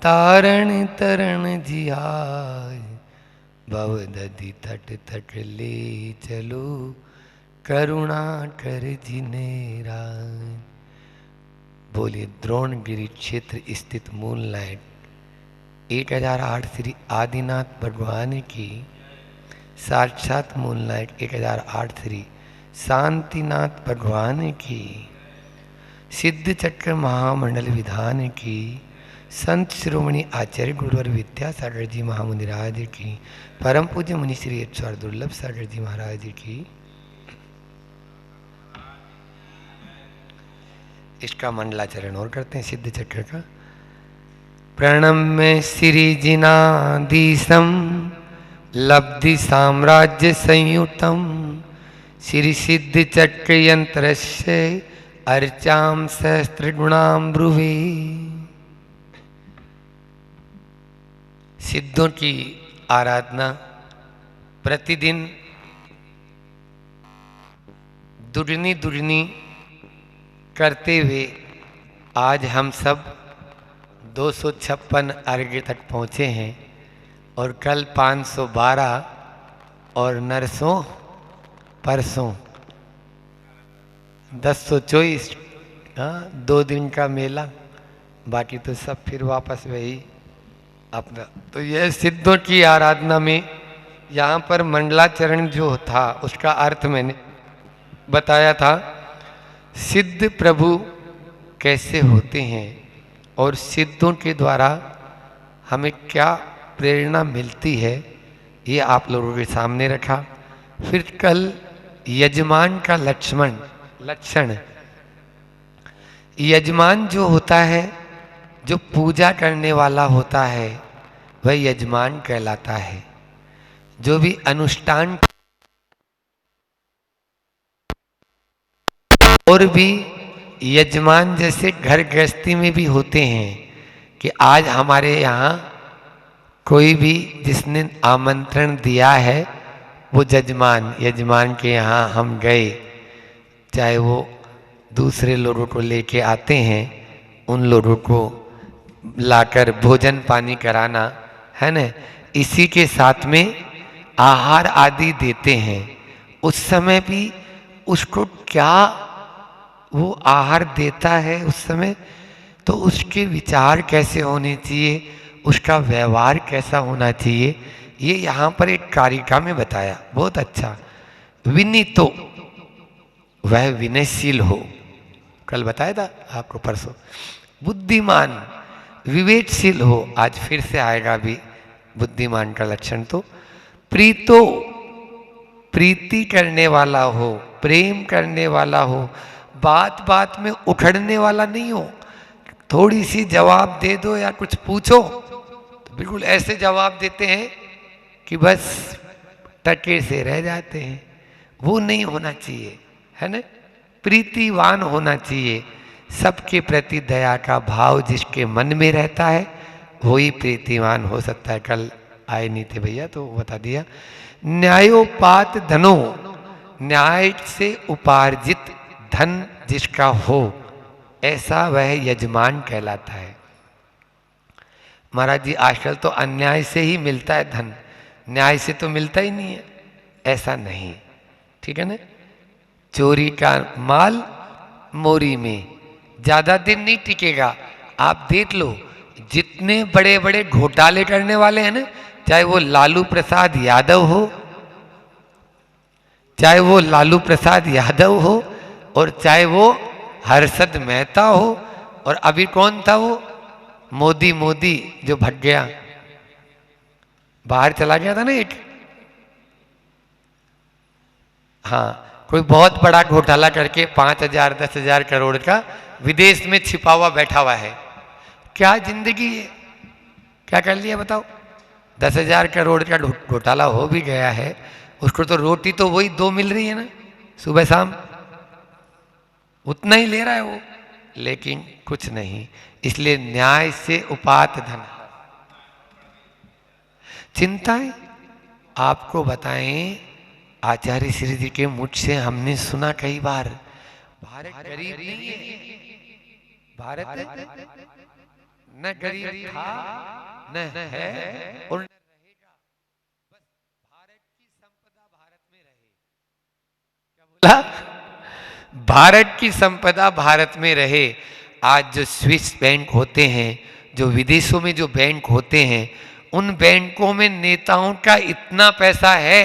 तारण तरण जियाय, भव दधि तट तट ले चलो, करुणा कर जिनेराय। बोलिए द्रोणगिरी क्षेत्र स्थित मूनलाइट 1008 श्री आदिनाथ भगवान की, साक्षात मूनलाइट 1008 श्री शांतिनाथ भगवान की, सिद्ध चक्र महामंडल विधान की, संत शिरोमणि आचार्य गुरुवर विद्यासागर जी महामुनिराज की, परम पूज्य मुनि श्री ईश्वर दुर्लभ सागर जी महाराज की। इसका मंडलाचरण और करते हैं सिद्ध चक्र का। प्रणम्य श्री जिनाधीशम लब्धि साम्राज्य संयुतम, श्री सिद्ध चक्र यंत्रस्य अर्चाम सहस्त्र गुणाम ब्रुवे। सिद्धों की आराधना प्रतिदिन दुगनी दुगनी करते हुए आज हम सब 256 अर्घ्य तक पहुँचे हैं और कल 512 और नरसों परसों 1024। हाँ, 2 दिन का मेला, बाकी तो सब फिर वापस वही अपना। तो यह सिद्धों की आराधना में यहाँ पर मंडलाचरण जो था उसका अर्थ मैंने बताया था। सिद्ध प्रभु कैसे होते हैं और सिद्धों के द्वारा हमें क्या प्रेरणा मिलती है, ये आप लोगों के सामने रखा। फिर कल यजमान का लक्षण, यजमान जो होता है, जो पूजा करने वाला होता है, वह यजमान कहलाता है। जो भी अनुष्ठान और भी यजमान जैसे घर गृहस्थी में भी होते हैं कि आज हमारे यहाँ कोई भी जिसने आमंत्रण दिया है वो यजमान के यहाँ हम गए, चाहे वो दूसरे लोगों को लेके आते हैं, उन लोगों को लाकर भोजन पानी कराना है न, इसी के साथ में आहार आदि देते हैं। उस समय भी उसको क्या वो आहार देता है उस समय, तो उसके विचार कैसे होने चाहिए, उसका व्यवहार कैसा होना चाहिए, ये यहाँ पर एक कारिका में बताया। बहुत अच्छा। विनीतो, वह विनयशील हो, कल बताया था आपको परसों। बुद्धिमान, विवेकशील हो, आज फिर से आएगा भी बुद्धिमान का लक्षण। तो प्रीतो, प्रीति करने वाला हो, प्रेम करने वाला हो, बात बात में उखड़ने वाला नहीं हो। थोड़ी सी जवाब दे दो या कुछ पूछो तो बिल्कुल ऐसे जवाब देते हैं कि बस टके से रह जाते हैं। वो नहीं होना चाहिए, है ना। प्रीतिवान होना चाहिए, सबके प्रति दया का भाव जिसके मन में रहता है वही प्रीतिवान हो सकता है। कल आए नहीं थे भैया तो बता दिया। न्यायोपात धनो, न्याय से उपार्जित धन जिसका हो, ऐसा वह यजमान कहलाता है। महाराज जी आजकल तो अन्याय से ही मिलता है धन, न्याय से तो मिलता ही नहीं है, ऐसा नहीं, ठीक है ना। चोरी का माल मोरी में ज्यादा दिन नहीं टिकेगा। आप देख लो जितने बड़े बड़े घोटाले करने वाले हैं ना, चाहे वो लालू प्रसाद यादव हो, चाहे वो लालू प्रसाद यादव हो, और चाहे वो हर्षद मेहता हो, और अभी कौन था वो मोदी जो भग गया, बाहर चला गया था ना एक, हाँ, कोई बहुत बड़ा घोटाला करके 5,000 10,000 करोड़ का विदेश में छिपा हुआ बैठा हुआ है। क्या जिंदगी है, क्या कर लिया बताओ। 10,000 करोड़ का घोटाला हो भी गया है, उसको तो रोटी तो वही 2 मिल रही है ना, सुबह शाम उतना ही ले रहा है वो, लेकिन कुछ नहीं। इसलिए न्याय से उपात धन। चिंताएं आपको बताएं, आचार्य श्री जी के मुझ से हमने सुना कई बार, भारत गरीब नहीं है, भारत न गरीब था, न है और न रहेगा। बस भारत की संपदा भारत में रहे। क्या बोला? भारत की संपदा भारत में रहे। आज जो स्विस बैंक होते हैं, जो विदेशों में जो बैंक होते हैं, उन बैंकों में नेताओं का इतना पैसा है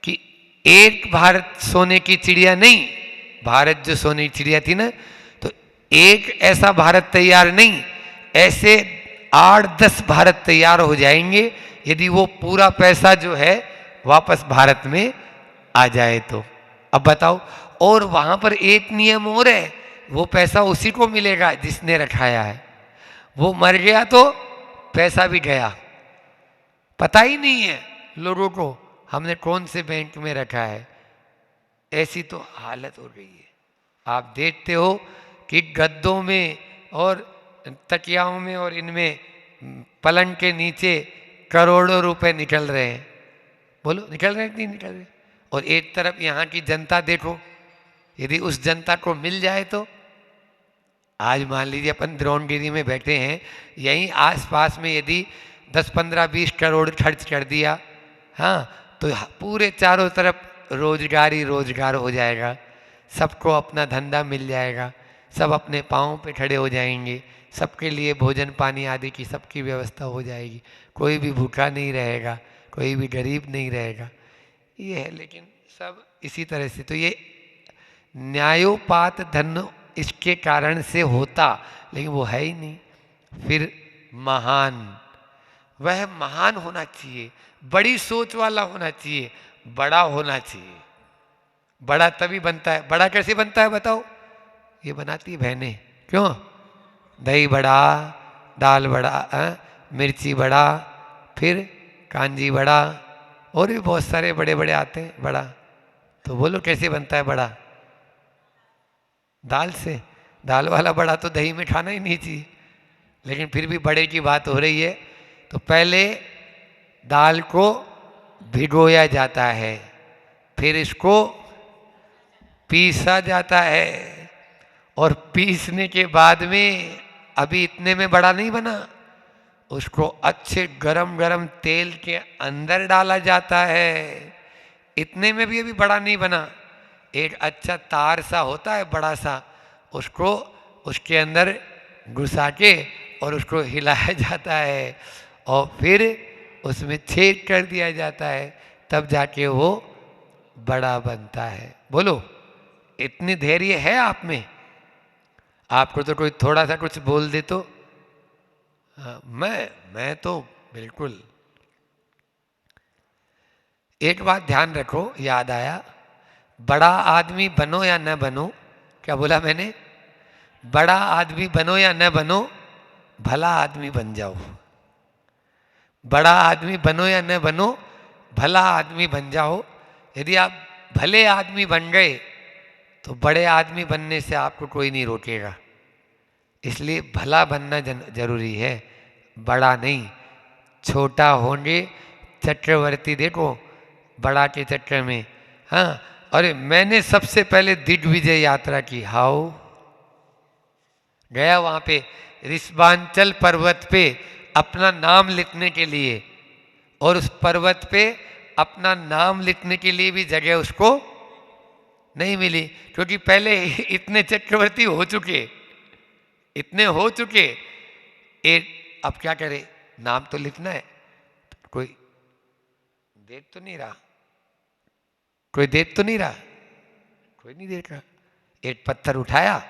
कि एक भारत सोने की चिड़िया नहीं, भारत जो सोने की चिड़िया थी ना, तो एक ऐसा भारत तैयार नहीं, ऐसे 8-10 भारत तैयार हो जाएंगे यदि वो पूरा पैसा जो है वापस भारत में आ जाए तो। अब बताओ, और वहां पर एक नियम और है, वो पैसा उसी को मिलेगा जिसने रखाया है। वो मर गया तो पैसा भी गया, पता ही नहीं है लोगों को हमने कौन से बैंक में रखा है। ऐसी तो हालत हो गई है। आप देखते हो कि गद्दों में और तकियाओं में और इनमें पलंग के नीचे करोड़ों रुपए निकल रहे हैं। बोलो निकल रहे हैं नहीं निकल रहे? और एक तरफ यहाँ की जनता देखो, यदि उस जनता को मिल जाए तो, आज मान लीजिए अपन द्रोणगिरी में बैठे हैं, यहीं आसपास में यदि 10-15-20 करोड़ खर्च कर दिया, हाँ, तो पूरे चारों तरफ रोजगार ही रोजगार हो जाएगा, सबको अपना धंधा मिल जाएगा, सब अपने पाँव पे खड़े हो जाएंगे, सबके लिए भोजन पानी आदि की सबकी व्यवस्था हो जाएगी, कोई भी भूखा नहीं रहेगा, कोई भी गरीब नहीं रहेगा। ये है, लेकिन सब इसी तरह से। तो ये न्यायोपात धन इसके कारण से होता, लेकिन वो है ही नहीं। फिर महान, वह महान होना चाहिए, बड़ी सोच वाला होना चाहिए, बड़ा होना चाहिए। बड़ा तभी बनता है। बड़ा कैसे बनता है बताओ? ये बनाती है बहनें। क्यों? दही बड़ा, दाल बड़ा, मिर्ची बड़ा, फिर कांजी बड़ा, और भी बहुत सारे बड़े बड़े आते हैं बड़ा। तो बोलो कैसे बनता है बड़ा? दाल से। दाल वाला बड़ा तो दही में खाना ही नहीं चाहिए, लेकिन फिर भी बड़े की बात हो रही है। तो पहले दाल को भिगोया जाता है, फिर इसको पीसा जाता है, और पीसने के बाद में अभी इतने में बड़ा नहीं बना, उसको अच्छे गरम गरम तेल के अंदर डाला जाता है। इतने में भी अभी बड़ा नहीं बना, एक अच्छा तार सा होता है बड़ा सा, उसको उसके अंदर घुसा के और उसको हिलाया जाता है, और फिर उसमें छेद कर दिया जाता है, तब जाके वो बड़ा बनता है। बोलो इतनी धैर्य है आप में? आपको तो कोई थोड़ा सा कुछ बोल दे तो हाँ, मैं तो बिल्कुल। एक बात ध्यान रखो, याद आया, बड़ा आदमी बनो या न बनो, क्या बोला मैंने? बड़ा आदमी बनो या न बनो, भला आदमी बन जाओ। बड़ा आदमी बनो या न बनो, भला आदमी बन जाओ। यदि आप भले आदमी बन गए तो बड़े आदमी बनने से आपको कोई नहीं रोकेगा। इसलिए भला बनना जरूरी है, बड़ा नहीं। छोटा होंगे, चक्रवर्ती देखो बड़ा के चक्कर में। हाँ, अरे मैंने सबसे पहले दिग्विजय यात्रा की। हाउ गया वहां पे ऋषभांचल पर्वत पे अपना नाम लिखने के लिए, और उस पर्वत पे अपना नाम लिखने के लिए भी जगह उसको नहीं मिली, क्योंकि पहले इतने चक्रवर्ती हो चुके, इतने हो चुके। एक अब क्या करे, नाम तो लिखना है, कोई देख तो नहीं रहा, कोई देख तो नहीं रहा, कोई नहीं देख रहा। एक पत्थर उठाया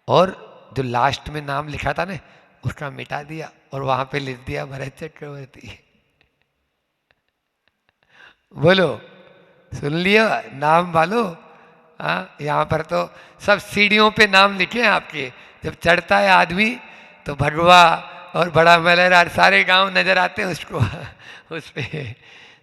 और जो लास्ट में नाम लिखा था ना उसका मिटा दिया, और वहां पे लिख दिया भरत चक्रवर्ती। बोलो सुन लिया नाम वालो? हाँ, यहाँ पर तो सब सीढ़ियों पे नाम लिखे हैं आपके। जब चढ़ता है आदमी तो भगवा और बड़ा मलहरा सारे गांव नजर आते हैं उसको उस पे।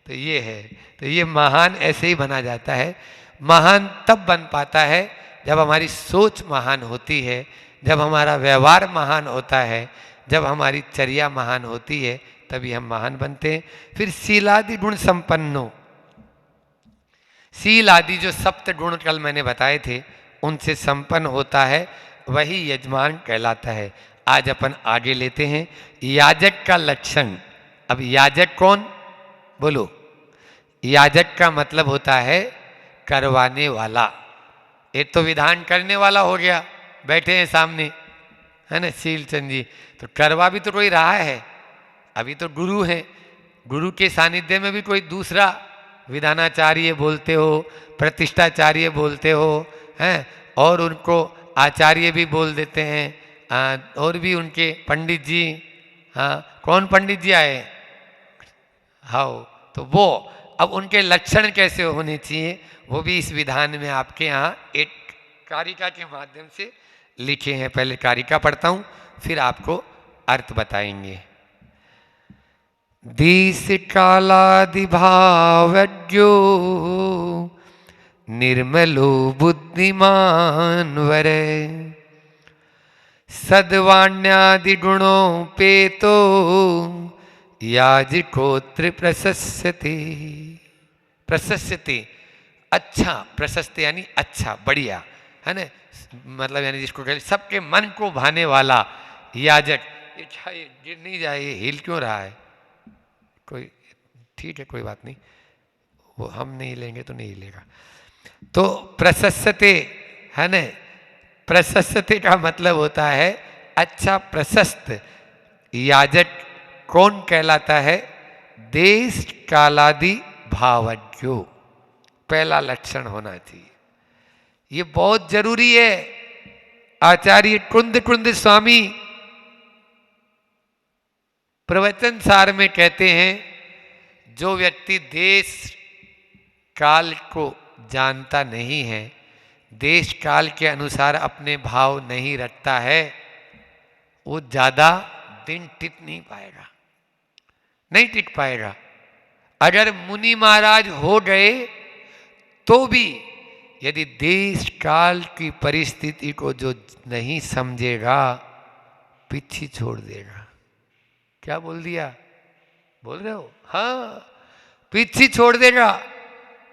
तो ये है, तो ये महान ऐसे ही बना जाता है। महान तब बन पाता है जब हमारी सोच महान होती है, जब हमारा व्यवहार महान होता है, जब हमारी चर्या महान होती है, तभी हम महान बनते हैं। फिर शीलादि गुण संपन्नो, शील आदि जो सप्त गुण कल मैंने बताए थे उनसे संपन्न होता है, वही यजमान कहलाता है। आज अपन आगे लेते हैं याजक का लक्षण। अब याजक कौन, बोलो। याजक का मतलब होता है करवाने वाला। एक तो विधान करने वाला हो गया, बैठे हैं सामने, है ना, शीलचंद जी, तो करवा भी तो कोई रहा है। अभी तो गुरु है, गुरु के सानिध्य में भी कोई दूसरा विधानाचार्य बोलते हो, प्रतिष्ठाचार्य बोलते हो, हैं, और उनको आचार्य भी बोल देते हैं। और भी उनके पंडित जी, हाँ, कौन पंडित जी आए, हाँ, तो वो अब उनके लक्षण कैसे होने चाहिए वो भी इस विधान में आपके यहाँ एक कारिका के माध्यम से लिखे हैं। पहले कारिका पढ़ता हूँ, फिर आपको अर्थ बताएंगे। देश कालादि भावज्ञो निर्मलो बुद्धिमान वरे, सद्वाण्यादि गुणों पे तो याजकोत्र प्रशस्यते। प्रशस्यते, अच्छा, प्रशस्त यानी अच्छा, बढ़िया, है ना, मतलब यानी जिसको कहते सबके मन को भाने वाला याजक। ये क्या, ये गिर नहीं जाए, ये हिल क्यों रहा है, कोई ठीक है, कोई बात नहीं, वो हम नहीं लेंगे तो नहीं हिलेगा। तो प्रशस्यते, है ना, प्रशस्यते का मतलब होता है अच्छा, प्रशस्त। याजक कौन कहलाता है, देश कालादि भावज्ञो, पहला लक्षण होना चाहिए। ये बहुत जरूरी है। आचार्य कुंद कुंद स्वामी प्रवचन सार में कहते हैं, जो व्यक्ति देश काल को जानता नहीं है, देश काल के अनुसार अपने भाव नहीं रखता है, वो ज्यादा दिन टिक नहीं पाएगा, नहीं टिक पाएगा। अगर मुनि महाराज हो गए तो भी यदि देश काल की परिस्थिति को जो नहीं समझेगा, पीछे छोड़ देगा। क्या बोल दिया, बोल रहे हो, हाँ, पीछे छोड़ देगा,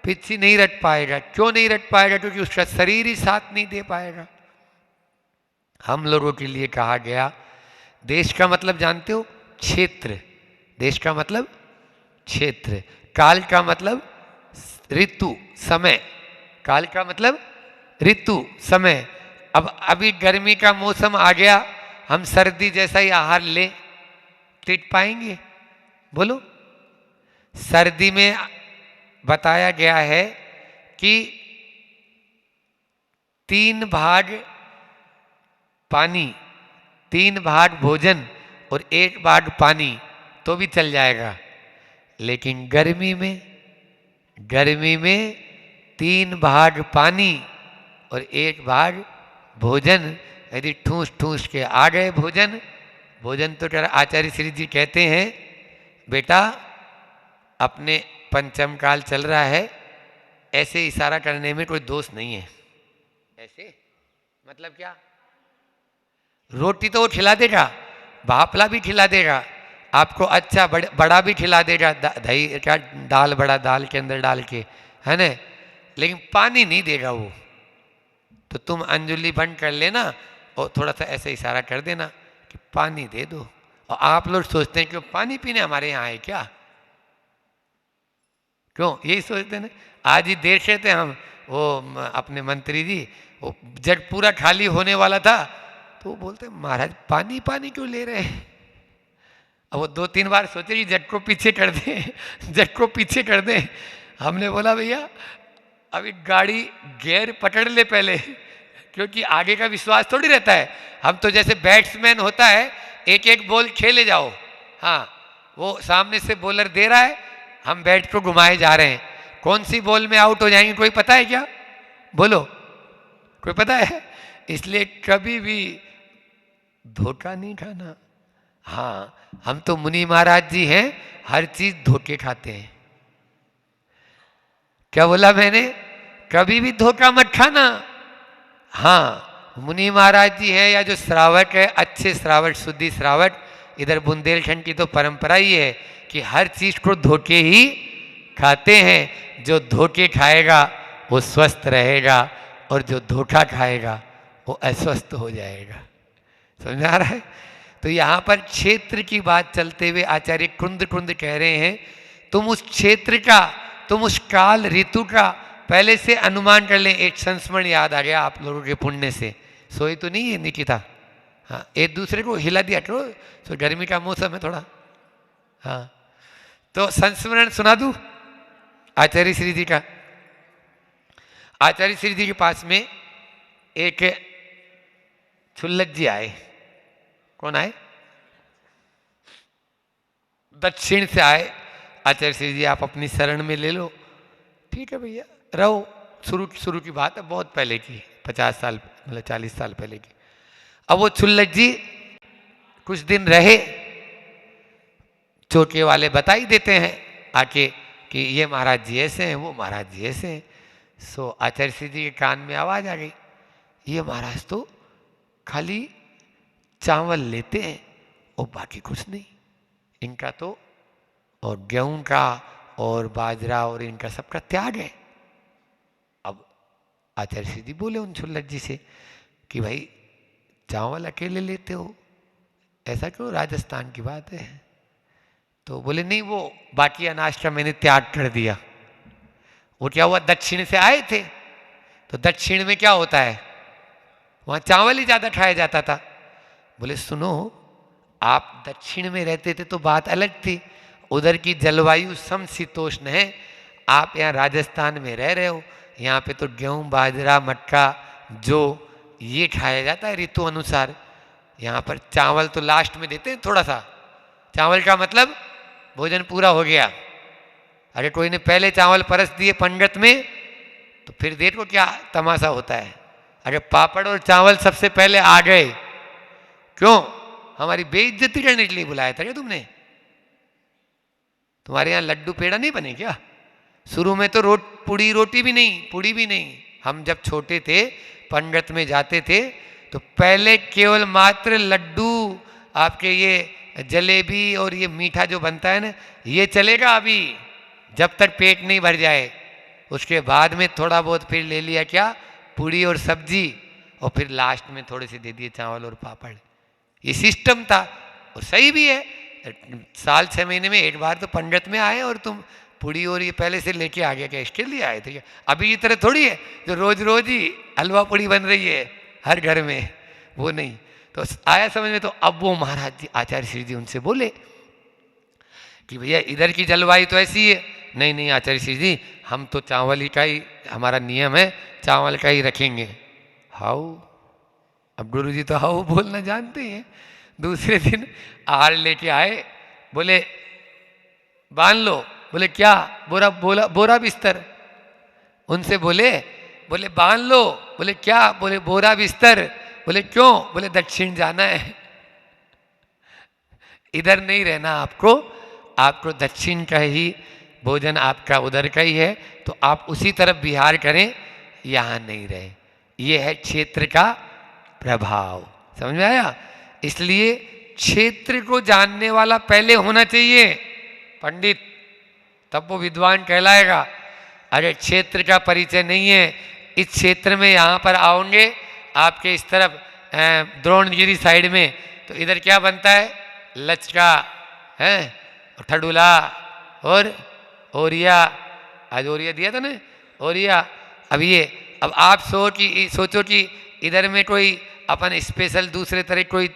पीछे नहीं रख पाएगा। क्यों नहीं रख पाएगा, क्योंकि उसका शरीर ही साथ नहीं दे पाएगा। हम लोगों के लिए कहा गया, देश का मतलब जानते हो, क्षेत्र, देश का मतलब क्षेत्र, काल का मतलब ऋतु, समय, काल का मतलब ऋतु, समय। अब अभी गर्मी का मौसम आ गया, हम सर्दी जैसा ही आहार ले टिक पाएंगे, बोलो। सर्दी में बताया गया है कि 3 भाग पानी, 3 भाग भोजन और 1 भाग पानी तो भी चल जाएगा। लेकिन गर्मी में 3 भाग पानी और 1 भाग भोजन, यदि ठूस ठूस के आ गए भोजन, भोजन तो आचार्य श्री जी कहते हैं, बेटा अपने पंचम काल चल रहा है, ऐसे इशारा करने में कोई दोष नहीं है। ऐसे मतलब क्या, रोटी तो वो खिला देगा, भापला भी खिला देगा, आपको अच्छा बड़ा भी खिला देगा, दही क्या, दाल बड़ा दाल के अंदर डाल के, है ना, लेकिन पानी नहीं देगा वो। तो तुम अंजुली बंद कर लेना और थोड़ा सा ऐसे इशारा कर देना कि पानी दे दो। और आप लोग सोचते हैं कि पानी पीने हमारे यहाँ आए क्या, क्यों, यही सोचते हैं ना। आज ही देर से थे हम, वो अपने मंत्री जी, वो जग पूरा खाली होने वाला था, तो वो बोलते महाराज पानी पानी क्यों ले रहे हैं। अब वो 2-3 बार सोचे कि जग को पीछे कर दें, जग को पीछे कर दें। हमने बोला भैया अभी गाड़ी गियर पकड़ ले पहले, क्योंकि आगे का विश्वास थोड़ी रहता है। हम तो जैसे बैट्समैन होता है, एक एक बॉल खेले जाओ, हाँ, वो सामने से बॉलर दे रहा है, हम बैट को घुमाए जा रहे हैं, कौन सी बॉल में आउट हो जाएंगे कोई पता है क्या, बोलो, कोई पता है। इसलिए कभी भी धोखा नहीं खाना। हाँ, हम तो मुनि महाराज जी हैं, हर चीज धोखे खाते हैं। क्या बोला मैंने, कभी भी धोखा मत खाना। हाँ, मुनि महाराज जी है, या जो श्रावक है, अच्छे श्रावक, शुद्धि श्रावक, इधर बुंदेलखंड की तो परंपरा ही है कि हर चीज को धोखे ही खाते हैं। जो धोखे खाएगा वो स्वस्थ रहेगा, और जो धोखा खाएगा वो अस्वस्थ हो जाएगा। समझ आ रहा है? तो यहां पर क्षेत्र की बात चलते हुए आचार्य कुंद कुंद कह रहे हैं, तुम उस क्षेत्र का, तुम उस काल ऋतु का पहले से अनुमान कर ले। एक संस्मरण याद आ गया आप लोगों के पुण्य से। सोई तो नहीं है निकिता? हाँ, एक दूसरे को हिला दिया करो, तो गर्मी का मौसम है थोड़ा। हाँ, तो संस्मरण सुना दूं आचार्य श्री जी का। आचार्य श्री जी के पास में एक छुल्लक जी आए। कौन आए? दक्षिण से आए। आचार्य श्री जी आप अपनी शरण में ले लो। ठीक है भैया, रहो। शुरू की बात है, बहुत पहले की, 50 साल मतलब 40 साल पहले की। अब वो छुल्लक जी कुछ दिन रहे, चोटे वाले बता ही देते हैं आके कि ये महाराज जी ऐसे हैं, वो महाराज जी ऐसे हैं। सो आचार्य श्री जी के कान में आवाज आ गई, ये महाराज तो खाली चावल लेते हैं और बाकी कुछ नहीं, इनका तो और गेहूं का और बाजरा और इनका सबका त्याग है। अब आचार्य श्री जी बोले उन छुल्लक जी से कि भाई चावल अकेले लेते हो, ऐसा क्यों, राजस्थान की बात है। तो बोले नहीं, वो बाकी अनाज का मैंने त्याग कर दिया। वो क्या हुआ, दक्षिण से आए थे, तो दक्षिण में क्या होता है, वहां चावल ही ज्यादा खाया जाता था। बोले सुनो, आप दक्षिण में रहते थे तो बात अलग थी, उधर की जलवायु समशीतोष्ण है। आप यहाँ राजस्थान में रह रहे हो, यहाँ पे तो गेहूं बाजरा मक्का जो ये खाया जाता है ऋतु अनुसार। यहाँ पर चावल तो लास्ट में देते हैं थोड़ा सा, चावल का मतलब भोजन पूरा हो गया। अगर कोई ने पहले चावल परस दिए पंगत में तो फिर देखो क्या तमाशा होता है। अगर पापड़ और चावल सबसे पहले आ गए, क्यों, हमारी बेइज्जती करने के लिए बुलाया था क्या तुमने? तुम्हारे यहाँ लड्डू पेड़ा नहीं बने क्या? शुरू में तो पूड़ी रोटी भी नहीं, पूड़ी भी नहीं। हम जब छोटे थे पंगत में जाते थे तो पहले केवल मात्र लड्डू, आपके ये जलेबी और ये मीठा जो बनता है ना, ये चलेगा अभी जब तक पेट नहीं भर जाए। उसके बाद में थोड़ा बहुत फिर ले लिया क्या, पूड़ी और सब्जी, और फिर लास्ट में थोड़े से दे दिए चावल और पापड़। ये सिस्टम था और सही भी है। साल 6 महीने में एक बार तो पंगत में आए और तुम पूड़ी और ये पहले से लेके आ गया क्या, इसके लिए आए थे क्या? अभी की तरह थोड़ी है जो रोज रोज ही हलवा पूड़ी बन रही है हर घर में, वो नहीं। तो आया समझ में। तो अब वो महाराज जी आचार्य श्री जी उनसे बोले कि भैया इधर की जलवायु तो ऐसी है। नहीं नहीं आचार्य श्री जी, हम तो चावल ही का ही हमारा नियम है, चावल का ही रखेंगे। हाउ, अब गुरु जी तो हाउ बोलना जानते हैं। दूसरे दिन आहार लेके आए, बोले बांध लो। बोले क्या? बोरा बिस्तर। उनसे बोले बांध लो। बोले क्या? बोले बोरा बिस्तर। बोले क्यों? बोले दक्षिण जाना है, इधर नहीं रहना आपको, आपको दक्षिण का ही भोजन आपका उधर का ही है, तो आप उसी तरफ विहार करें, यहां नहीं रहे। ये है क्षेत्र का प्रभाव। समझ में आया? इसलिए क्षेत्र को जानने वाला पहले होना चाहिए पंडित, तब वो विद्वान कहलाएगा। अरे क्षेत्र का परिचय नहीं है, इस क्षेत्र में यहाँ पर आओगे आपके इस तरफ द्रोणगिरी साइड में, तो इधर क्या बनता है, लचका है, ठडुला और ओरिया। आज ओरिया दिया था ना, ओरिया। अब आप सोचो कि इधर में कोई अपन स्पेशल दूसरे तरह कोई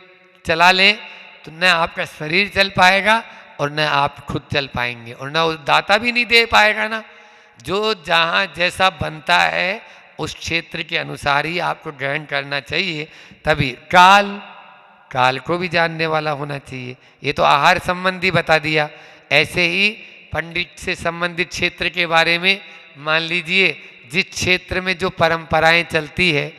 चला लें तो न आपका शरीर चल पाएगा और न आप खुद चल पाएंगे, और न उस दाता भी नहीं दे पाएगा ना। जो जहाँ जैसा बनता है उस क्षेत्र के अनुसार ही आपको ग्रहण करना चाहिए। तभी काल को भी जानने वाला होना चाहिए। ये तो आहार संबंधी बता दिया। ऐसे ही पंडित से संबंधित क्षेत्र के बारे में मान लीजिए, जिस क्षेत्र में जो परंपराएं चलती है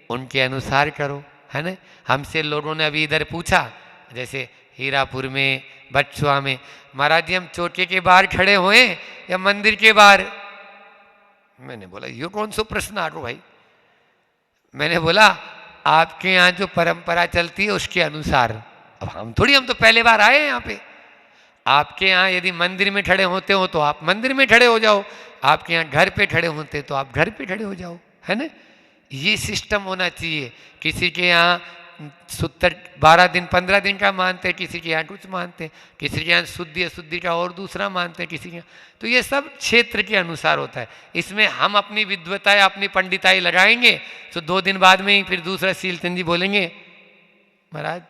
उनके अनुसार करो, है ना। हमसे लोगों ने अभी इधर पूछा, जैसे हीरापुर में, बच्चुआ में, महाराज जी हम चौके के बाहर खड़े हुए या मंदिर के बाहर? मैंने बोला ये कौन सा प्रश्न आगो भाई। मैंने बोला आपके यहाँ जो परंपरा चलती है उसके अनुसार। अब हम तो पहले बार आए हैं यहाँ पे। आपके यहाँ यदि मंदिर में खड़े होते हो तो आप मंदिर में खड़े हो जाओ, आपके यहाँ घर पे खड़े होते तो आप घर पे खड़े हो जाओ, है ना। ये सिस्टम होना चाहिए। किसी के यहाँ सूत्र 12 दिन 15 दिन का मानते हैं, किसी के यहाँ कुछ मानते हैं, किसी के यहाँ शुद्धि अशुद्धि का और दूसरा मानते हैं, किसी के यहाँ। तो ये सब क्षेत्र के अनुसार होता है। इसमें हम अपनी विद्वताएं अपनी पंडिताई लगाएंगे तो 2 दिन बाद में ही फिर दूसरा शीलचंद जी बोलेंगे महाराज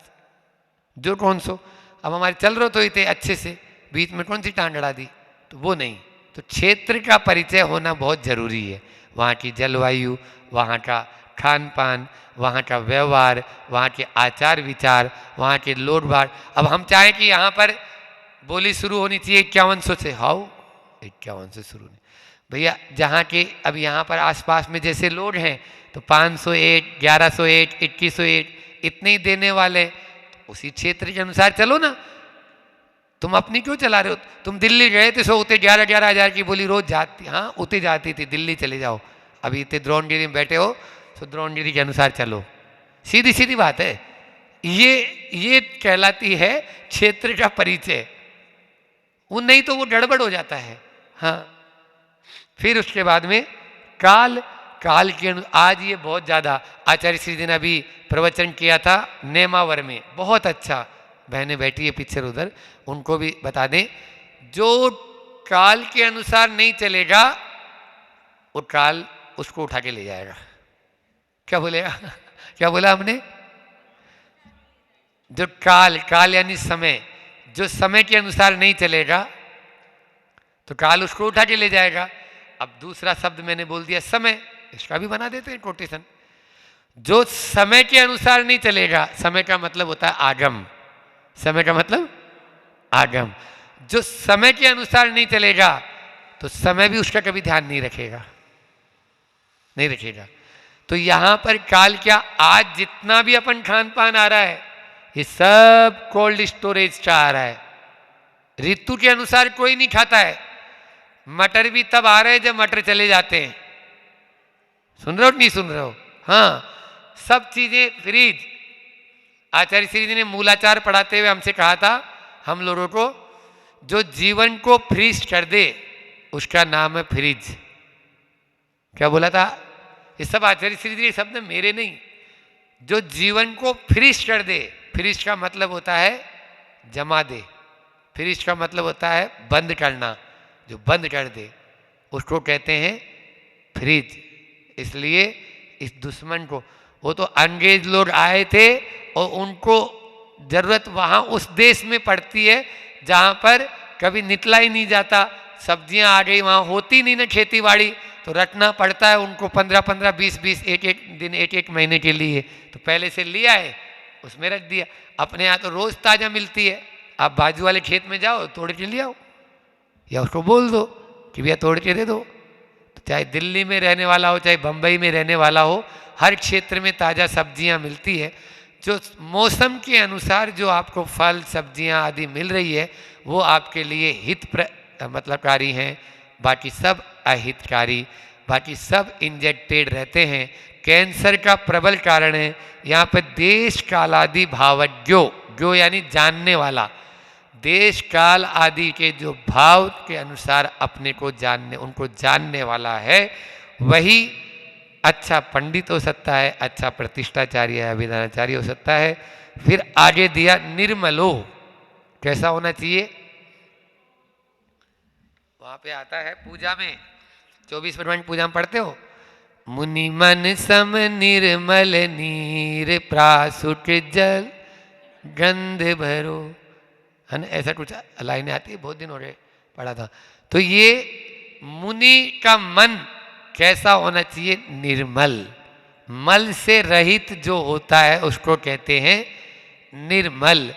जो कौन सो अब हमारे चल रहे तो इतने अच्छे से, बीच में कौन सी टांग अड़ा दी, तो वो नहीं। तो क्षेत्र का परिचय होना बहुत जरूरी है। वहाँ की जलवायु, वहाँ का खान पान, वहाँ का व्यवहार, वहाँ के आचार विचार, वहाँ के लोट भाट। अब हम चाहें कि यहाँ पर बोली शुरू होनी चाहिए 5100 से, हाउ 51 से शुरू नहीं भैया। जहाँ के अब यहाँ पर आसपास में जैसे लोग हैं तो 508, 1108, 2108 इतने ही देने वाले, उसी क्षेत्र के अनुसार चलो ना। तुम अपनी क्यों चला रहे हो? तुम दिल्ली गए थे सो उतने 11-11 हज़ार की बोली रोज जाती, हाँ उतने जाती थी, दिल्ली चले जाओ। अभी इतने द्रोणगिरी में बैठे हो तो द्रोणगिरी के अनुसार चलो, सीधी सीधी बात है। ये कहलाती है क्षेत्र का परिचय। वो नहीं तो वो गड़बड़ हो जाता है। हाँ, फिर उसके बाद में काल के आज ये बहुत ज़्यादा आचार्य श्री जी ने अभी प्रवचन किया था नेमावर में, बहुत अच्छा। बहनें बैठी है पीछे उधर, उनको भी बता दें, जो काल के अनुसार नहीं चलेगा वो काल उसको उठा के ले जाएगा। क्या बोलेगा? क्या बोला हमने? जो काल यानी समय, जो समय के अनुसार नहीं चलेगा तो काल उसको उठा के ले जाएगा। अब दूसरा शब्द मैंने बोल दिया समय, इसका भी बना देते हैं कोटेशन। जो समय के अनुसार नहीं चलेगा, समय का मतलब होता है आगम, समय का मतलब आगम। जो समय के अनुसार नहीं चलेगा तो समय भी उसका कभी ध्यान नहीं रखेगा। तो यहां पर काल क्या, आज जितना भी अपन खान पान आ रहा है ये सब कोल्ड स्टोरेज का आ रहा है। ऋतु के अनुसार कोई नहीं खाता है। मटर भी तब आ रहे हैं जब मटर चले जाते हैं। सुन रहे हो नहीं सुन रहे हो? हाँ, सब चीजें फ्रीज। आचार्य श्री जी ने मूलाचार पढ़ाते हुए हमसे कहा था, हम लोगों को जो जीवन को फ्रीज कर दे उसका नाम है फ्रिज। क्या बोला था? ये सब आचार्य श्री जी के शब्द मेरे नहीं। जो जीवन को फ्रीज कर दे, फ्रीज का मतलब होता है जमा दे, फ्रीज का मतलब होता है बंद करना। जो बंद कर दे उसको कहते हैं फ्रिज। इसलिए इस दुश्मन को, वो तो अंग्रेज लोग आए थे और उनको जरूरत वहाँ उस देश में पड़ती है जहाँ पर कभी निकला ही नहीं जाता। सब्जियाँ आ गई, वहाँ होती नहीं ना खेती बाड़ी, तो रखना पड़ता है उनको 15-15, 20-20, एक दिन, एक महीने के लिए। तो पहले से लिया है, उसमें रख दिया। अपने यहाँ तो रोज़ ताज़ा मिलती है। आप बाजू वाले खेत में जाओ, तोड़ के ले आओ, या उसको बोल दो कि भैया तोड़ के दे दो। तो चाहे दिल्ली में रहने वाला हो, चाहे बम्बई में रहने वाला हो, हर क्षेत्र में ताज़ा सब्जियां मिलती है। जो मौसम के अनुसार जो आपको फल सब्जियां आदि मिल रही है वो आपके लिए मतलबकारी हैं। बाकी सब अहितकारी, बाकी सब इंजेक्टेड रहते हैं। कैंसर का प्रबल कारण है। यहाँ पर देश कालादि भावज्ञो, जो यानी जानने वाला, देश काल आदि के जो भाव के अनुसार अपने को जानने, उनको जानने वाला है, वही अच्छा पंडित हो सकता है, अच्छा प्रतिष्ठाचार्य है, अभिधानाचार्य हो सकता है। फिर आगे दिया निर्मलो, कैसा होना चाहिए? वहां पे आता है पूजा में, 24 ब्रह्मांड पूजा में पढ़ते हो, मुनि मन सम निर्मल नीर प्रासुट जल गंध भरो, है ना? ऐसा कुछ लाइनें आती है, बहुत दिन हो गए पढ़ा था। तो ये मुनि का मन कैसा होना चाहिए? निर्मल, मल से रहित जो होता है उसको कहते हैं निर्मल।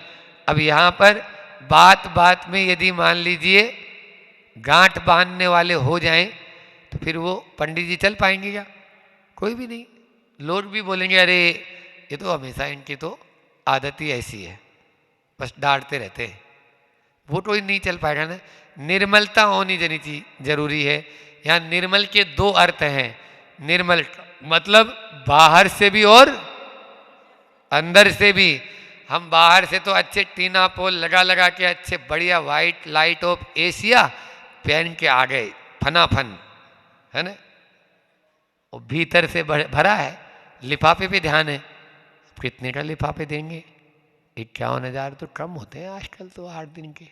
अब यहाँ पर बात बात में यदि मान लीजिए गांठ बांधने वाले हो जाएं तो फिर वो पंडित जी चल पाएंगे क्या? कोई भी नहीं। लोग भी बोलेंगे अरे ये तो हमेशा इनकी तो आदत ही ऐसी है, बस डांटते रहते हैं, वो कोई नहीं चल पाएगा ना। निर्मलता होनी जरूरी है। यहाँ निर्मल के 2 अर्थ हैं। निर्मल मतलब बाहर से भी और अंदर से भी। हम बाहर से तो अच्छे टीना पोल लगा के अच्छे बढ़िया वाइट लाइट ऑफ एशिया पहन के आ गए फनाफन, है ना? और भीतर से भरा है, लिफाफे पे ध्यान है, अब कितने का लिफाफे देंगे? 51,000 तो कम होते हैं आजकल तो 8 दिन के,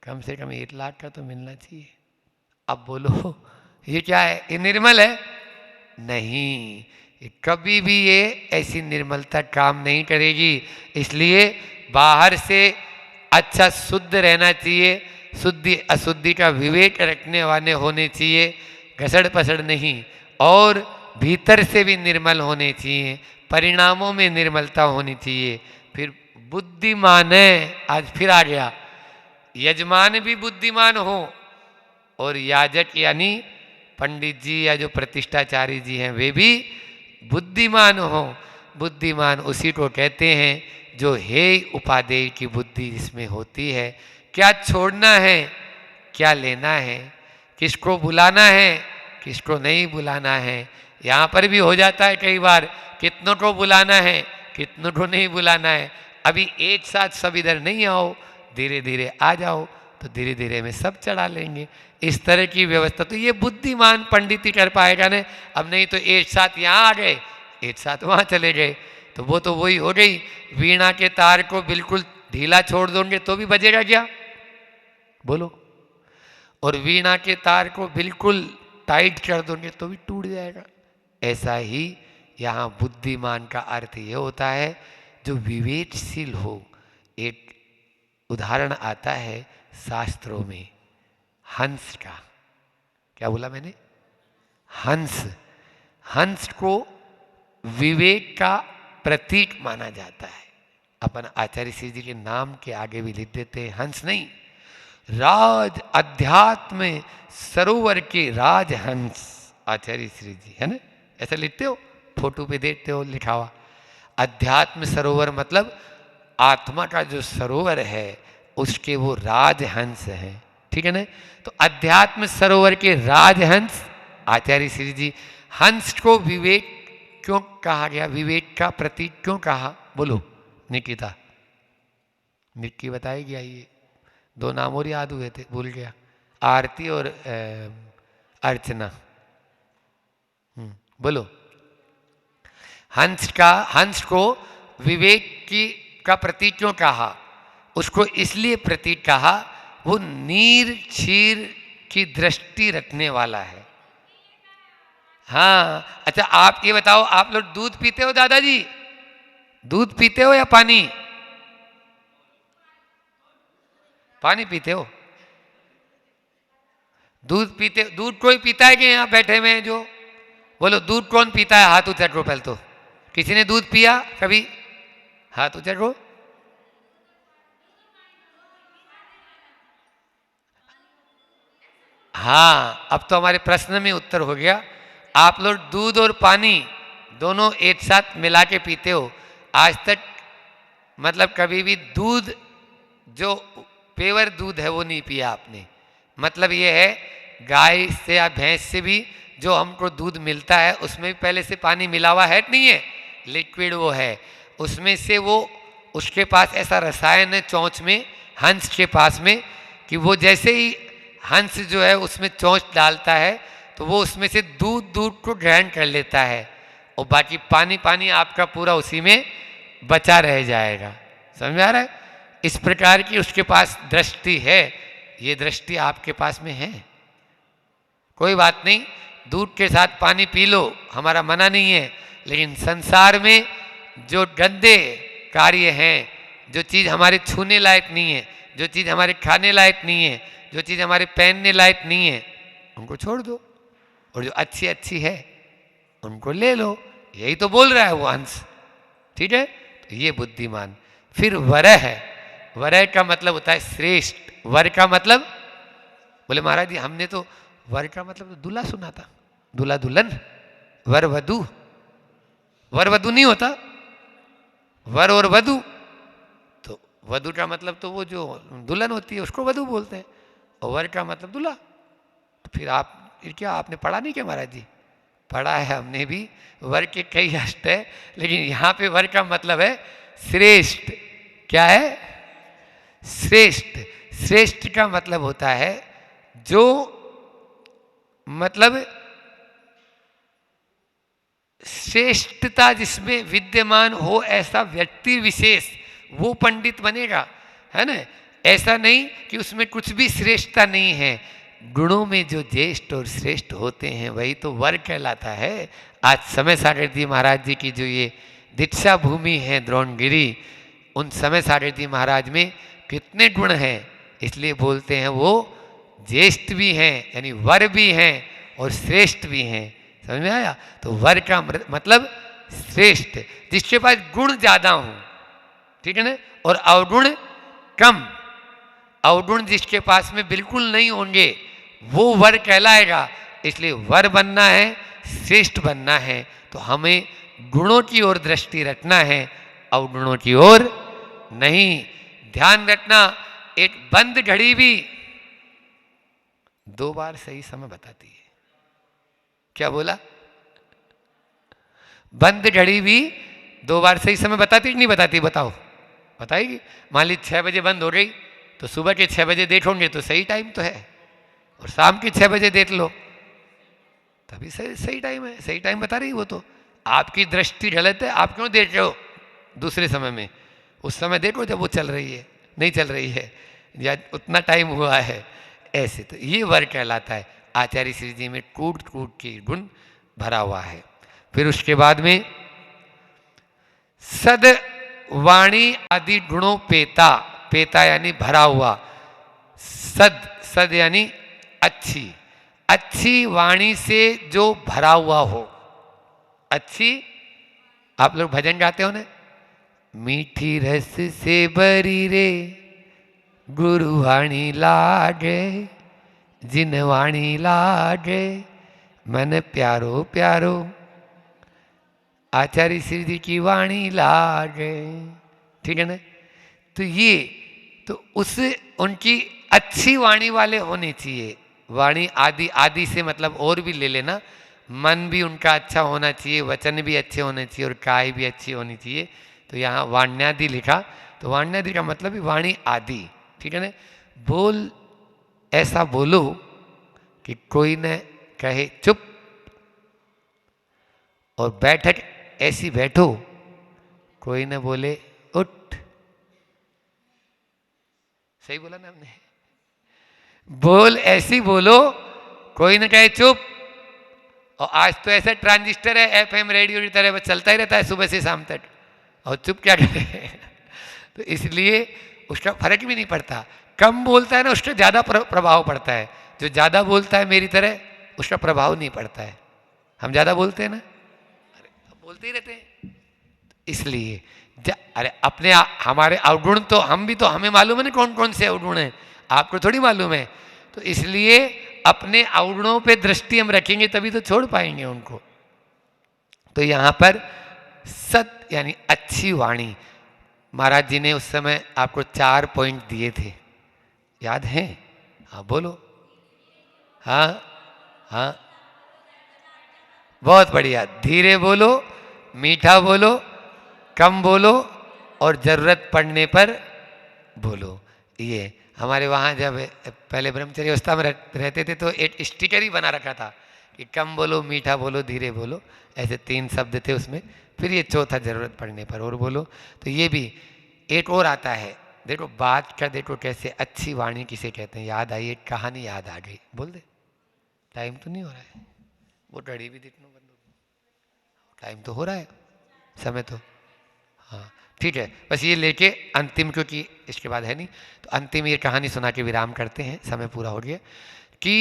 कम से कम 1 लाख का तो मिलना चाहिए। अब बोलो ये क्या है? ये निर्मल है? नहीं, कभी भी ये ऐसी निर्मलता काम नहीं करेगी। इसलिए बाहर से अच्छा शुद्ध रहना चाहिए, शुद्धि अशुद्धि का विवेक रखने वाले होने चाहिए, घसड़ पसड़ नहीं, और भीतर से भी निर्मल होने चाहिए, परिणामों में निर्मलता होनी चाहिए। फिर बुद्धिमान है, आज फिर आ गया, यजमान भी बुद्धिमान हो और याजक यानी पंडित जी या जो प्रतिष्ठाचारी जी हैं वे भी बुद्धिमान हो। बुद्धिमान उसी को कहते हैं जो हे उपादेय की बुद्धि जिसमें होती है, क्या छोड़ना है, क्या लेना है, किसको बुलाना है, किसको नहीं बुलाना है। यहाँ पर भी हो जाता है कई बार, कितनों को बुलाना है, कितनों को नहीं बुलाना है। अभी एक साथ सब इधर नहीं आओ, धीरे धीरे आ जाओ, तो धीरे धीरे में सब चढ़ा लेंगे। इस तरह की व्यवस्था तो ये बुद्धिमान पंडित ही कर पाएगा ना। अब नहीं तो एक साथ यहाँ आ गए, एक साथ वहाँ चले गए, तो वो तो वही हो गई। वीणा के तार को बिल्कुल ढीला छोड़ दोगे तो भी बजेगा क्या? बोलो। और वीणा के तार को बिल्कुल टाइट कर दोगे तो भी टूट जाएगा। ऐसा ही यहाँ बुद्धिमान का अर्थ ये होता है जो विवेकशील हो। एक उदाहरण आता है शास्त्रों में हंस का। क्या बोला मैंने? हंस। हंस को विवेक का प्रतीक माना जाता है। अपन आचार्य श्री जी के नाम के आगे भी लिख देते हैं हंस नहीं, राज अध्यात्म सरोवर के राजहंस आचार्य श्री जी, है ना? ऐसा लिखते हो, फोटो पे देखते हो लिखा हुआ। अध्यात्म सरोवर मतलब आत्मा का जो सरोवर है उसके वो राजहंस हैं, ठीक है ना? तो अध्यात्म सरोवर के राजहंस आचार्य श्री जी। हंस को विवेक क्यों कहा गया, विवेक का प्रतीक क्यों कहा? बोलो निकिता, निक्की बताएगी। आइए, दो नाम और याद हुए थे, भूल गया, आरती और अर्चना। बोलो। हंस को विवेक का प्रतीक क्यों कहा? उसको इसलिए प्रतीक कहा, वो नीर क्षीर की दृष्टि रखने वाला है। हाँ, अच्छा आप ये बताओ, आप लोग दूध पीते हो दादाजी? दूध पीते हो या पानी? पानी पीते हो? दूध पीते? दूध कोई पीता है कि यहाँ बैठे हुए हैं जो? बोलो दूध कौन पीता है? हाथ ऊंचा करो पहले तो। किसी ने दूध पिया कभी? हाथ ऊंचा करो। हाँ, अब तो हमारे प्रश्न में उत्तर हो गया। आप लोग दूध और पानी दोनों एक साथ मिला के पीते हो। आज तक मतलब कभी भी दूध जो पेवर दूध है वो नहीं पिया आपने। मतलब ये है गाय से या भैंस से भी जो हमको दूध मिलता है उसमें भी पहले से पानी मिला हुआ है नहीं है, लिक्विड वो है। उसमें से वो उसके पास ऐसा रसायन है चोंच में, हंस के पास में, कि वो जैसे ही हंस जो है उसमें चोंच डालता है तो वो उसमें से दूध को ग्रहण कर लेता है और बाकी पानी पानी आपका पूरा उसी में बचा रह जाएगा। समझ आ रहा है? इस प्रकार की उसके पास दृष्टि है। ये दृष्टि आपके पास में है? कोई बात नहीं, दूध के साथ पानी पी लो, हमारा मना नहीं है। लेकिन संसार में जो गंदे कार्य हैं, जो चीज़ हमारे छूने लायक नहीं है, जो चीज़ हमारे खाने लायक नहीं है, जो चीज़ हमारे पहनने लायक नहीं है, उनको छोड़ दो, और जो अच्छी अच्छी है उनको ले लो। यही तो बोल रहा है वो हंस, ठीक है? तो ये बुद्धिमान। फिर वरह है। वरह का मतलब होता है श्रेष्ठ। वर का मतलब, बोले महाराज जी हमने तो वर का मतलब तो दूल्हा सुना था, दूल्हा दुल्हन, वर वधु। वर वधु नहीं होता, वर और वधु। तो वधु का मतलब तो वो जो दुल्हन होती है उसको वधु बोलते हैं, और वर का मतलब दूल्हा। तो फिर आप क्या आपने पढ़ा नहीं क्या महाराज जी? पढ़ा है हमने भी। वर के कई अष्ट है, लेकिन यहाँ पे वर का मतलब है श्रेष्ठ। क्या है? श्रेष्ठ। श्रेष्ठ का मतलब होता है जो मतलब श्रेष्ठता जिसमें विद्यमान हो ऐसा व्यक्ति विशेष वो पंडित बनेगा, है ना। ऐसा नहीं कि उसमें कुछ भी श्रेष्ठता नहीं है। गुणों में जो ज्येष्ठ और श्रेष्ठ होते हैं वही तो वर कहलाता है। आज समय सागर जी महाराज जी की जो ये दीक्षा भूमि है द्रोणगिरी, उन समय सागर जी महाराज में कितने गुण हैं, इसलिए बोलते हैं वो ज्येष्ठ भी हैं, यानी वर भी हैं और श्रेष्ठ भी हैं। समझ में आया। तो वर का मतलब श्रेष्ठ, जिसके पास गुण ज्यादा हो, ठीक है ना, और अवगुण कम। अवगुण जिसके पास में बिल्कुल नहीं होंगे वो वर कहलाएगा। इसलिए वर बनना है, श्रेष्ठ बनना है, तो हमें गुणों की ओर दृष्टि रखना है, अवगुणों की ओर नहीं। ध्यान रखना, एक बंद घड़ी भी 2 बार सही समय बताती है। क्या बोला? बंद घड़ी भी 2 बार सही समय बताती कि नहीं बताती? बताओ, बताएगी। मान ली 6 बजे बंद हो गई तो सुबह के 6 बजे देखोगे तो सही टाइम तो है, और शाम के 6 बजे देख लो तभी सही टाइम है, सही टाइम बता रही वो तो। आपकी दृष्टि गलत है, आप क्यों देख रहे हो दूसरे समय में? उस समय देखो जब वो चल रही है, नहीं चल रही है, या उतना टाइम हुआ है। ऐसे तो ये वर कहलाता है। आचार्य श्री जी में कूट कूट के गुण भरा हुआ है। फिर उसके बाद में सद वाणी आदि गुणों पेता, पेता यानी भरा हुआ, सद, सद यानी अच्छी, अच्छी वाणी से जो भरा हुआ हो। अच्छी, आप लोग भजन गाते हो ना, मीठी रस से भरी रे गुरु वाणी लागे, जिन वाणी लागे मन प्यारो प्यारो, आचार्य श्री जी की वाणी लागे, ठीक है ना। तो ये तो उस उनकी अच्छी वाणी वाले होने चाहिए। वाणी आदि, आदि से मतलब और भी ले लेना, मन भी उनका अच्छा होना चाहिए, वचन भी अच्छे होने चाहिए और काय भी अच्छी होनी चाहिए। तो यहाँ वाण्यादि लिखा, तो वाण्यादि का मतलब भी वाणी आदि, ठीक है ना। बोल ऐसा बोलो कि कोई न कहे चुप, और बैठक ऐसी बैठो कोई न बोले उठ। सही बोला ना हमने? बोल ऐसी बोलो कोई न कहे चुप। और आज तो ऐसा ट्रांजिस्टर है, एफएम रेडियो की तरह चलता ही रहता है सुबह से शाम तक, और चुप क्या करे। तो इसलिए उसका फर्क भी नहीं पड़ता। कम बोलता है ना उसका ज़्यादा प्रभाव पड़ता है, जो ज़्यादा बोलता है मेरी तरह उसका प्रभाव नहीं पड़ता है। हम ज़्यादा बोलते हैं ना, अरे बोलते ही रहते हैं। इसलिए अरे अपने हमारे अवगुण तो हम भी तो, हमें मालूम है ना कौन कौन से अवगुण हैं, आपको थोड़ी मालूम है। तो इसलिए अपने अवगुणों पे दृष्टि हम रखेंगे तभी तो छोड़ पाएंगे उनको। तो यहाँ पर सत यानी अच्छी वाणी, महाराज जी ने उस समय आपको 4 पॉइंट दिए थे, याद हैं? हाँ बोलो। हाँ हाँ, बहुत बढ़िया। धीरे बोलो, मीठा बोलो, कम बोलो और जरूरत पड़ने पर बोलो। ये हमारे वहाँ जब पहले ब्रह्मचर्य अवस्था में रहते थे तो एक स्टिकर ही बना रखा था कि कम बोलो, मीठा बोलो, धीरे बोलो, ऐसे 3 शब्द थे उसमें। फिर ये चौथा जरूरत पड़ने पर और बोलो। तो ये भी एक और आता है, देखो बात का, देखो कैसे अच्छी वाणी किसे कहते हैं। याद आई, एक कहानी याद आ गई, बोल दे। टाइम तो नहीं हो रहा है, वो घड़ी भी दिखना बंद हो, टाइम तो हो रहा है, समय तो, हाँ ठीक है। बस ये लेके अंतिम, क्योंकि इसके बाद है नहीं, तो अंतिम ये कहानी सुना के विराम करते हैं, समय पूरा हो गया। कि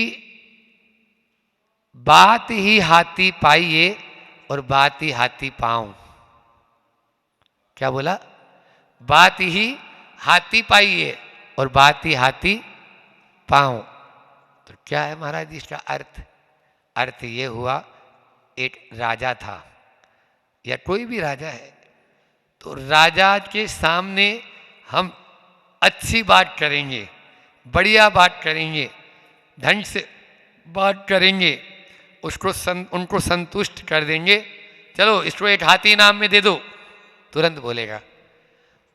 बात ही हाथी पाइए और बात ही हाथी पाऊं। क्या बोला? बात ही हाथी पाइए और बात ही हाथी पाऊं। तो क्या है महाराज जी इसका अर्थ? अर्थ ये हुआ, एक राजा था या कोई भी राजा है, तो राजा के सामने हम अच्छी बात करेंगे, बढ़िया बात करेंगे, ढंग से बात करेंगे, उसको उनको संतुष्ट कर देंगे। चलो इसको एक हाथी इनाम में दे दो, तुरंत बोलेगा।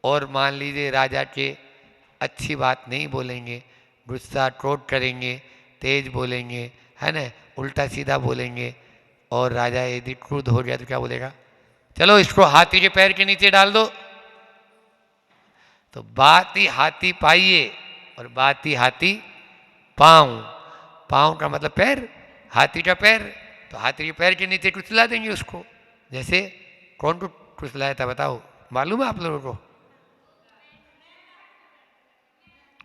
और मान लीजिए राजा के अच्छी बात नहीं बोलेंगे, गुस्सा क्रोध करेंगे, तेज बोलेंगे, है ना, उल्टा सीधा बोलेंगे, और राजा यदि क्रुद्ध हो गया तो क्या बोलेगा, चलो इसको हाथी के पैर के नीचे डाल दो। तो बाती हाथी पाइए और बाती हाथी पांव। पांव का मतलब पैर, हाथी का पैर, तो हाथी के पैर के नीचे कुचला देंगे उसको। जैसे कौन को कुचलाया था बताओ, मालूम है आप लोगों को?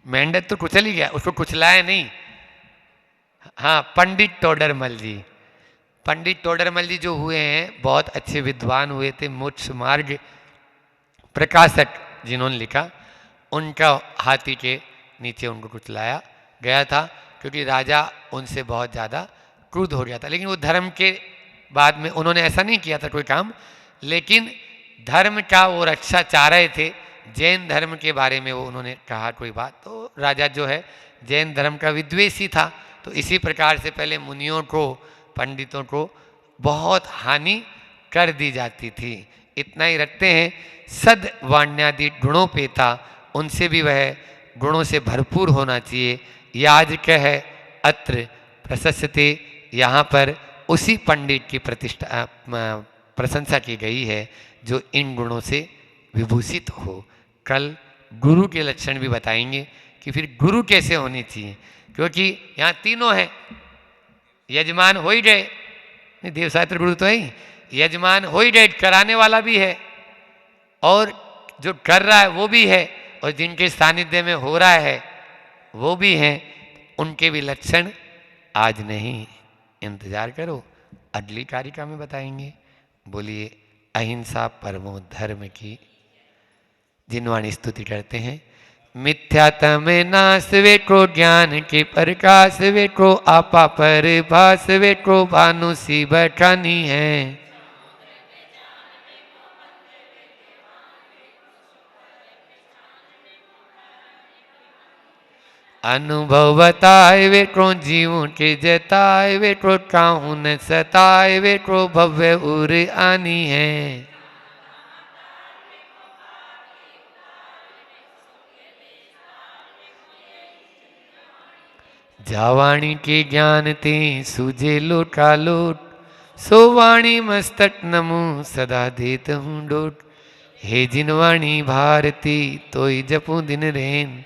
मेंढक तो कुचल ही गया, उसको कुचलाया नहीं। हाँ, पंडित टोडरमल जी। पंडित टोडरमल जी जो हुए हैं बहुत अच्छे विद्वान हुए थे, मोक्ष मार्ग प्रकाशक जिन्होंने लिखा, उनका हाथी के नीचे उनको कुचलाया गया था क्योंकि राजा उनसे बहुत ज़्यादा क्रुद्ध हो गया था। लेकिन वो धर्म के बाद में उन्होंने ऐसा नहीं किया था कोई काम, लेकिन धर्म का वो रक्षा चाह रहे थे। जैन धर्म के बारे में वो उन्होंने कहा कोई बात, तो राजा जो है जैन धर्म का विद्वेषी था। तो इसी प्रकार से पहले मुनियों को, पंडितों को बहुत हानि कर दी जाती थी। इतना ही रखते हैं, सद वाण्यादि गुणों पे था, उनसे भी वह गुणों से भरपूर होना चाहिए। याजक है अत्र प्रशस्ते, यहाँ पर उसी पंडित की प्रतिष्ठा प्रशंसा की गई है जो इन गुणों से विभूषित हो। कल गुरु के लक्षण भी बताएंगे कि फिर गुरु कैसे होनी चाहिए, क्योंकि यहाँ तीनों हैं। यजमान हो ही गए, नहीं देवशास्त्र गुरु तो है ही, यजमान हो ही गए, कराने वाला भी है और जो कर रहा है वो भी है, और जिनके सानिध्य में हो रहा है वो भी हैं। उनके भी लक्षण आज नहीं, इंतजार करो, अगली कारिका में बताएंगे। बोलिए अहिंसा परमो धर्म की। जिनवाणी स्तुति करते हैं। मिथ्यातम नाश वे को ज्ञान के प्रकाश वे को आपा पर भास वे को भानु सी बखानी है। अनुभव बताए वे को जीवों के जताए वे को काहू न सताए वे को भव्य उर आनी है। जावाणी के ज्ञान ते सूझे लोटा लोट, सो वाणी मस्तक नमो सदा देत हूँ डोट। हे जिनवाणी भारती तोई जपू दिन रैन,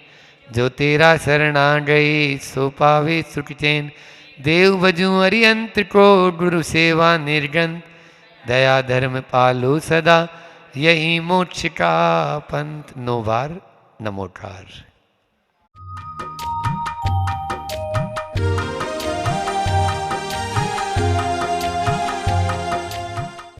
जो तेरा शरणा गए सो पावे सुख चैन। देव भजू अरियंत को गुरु सेवा निर्गन, दया धर्म पालो सदा यही मोक्ष का पंथ। 9 बार नमोकार।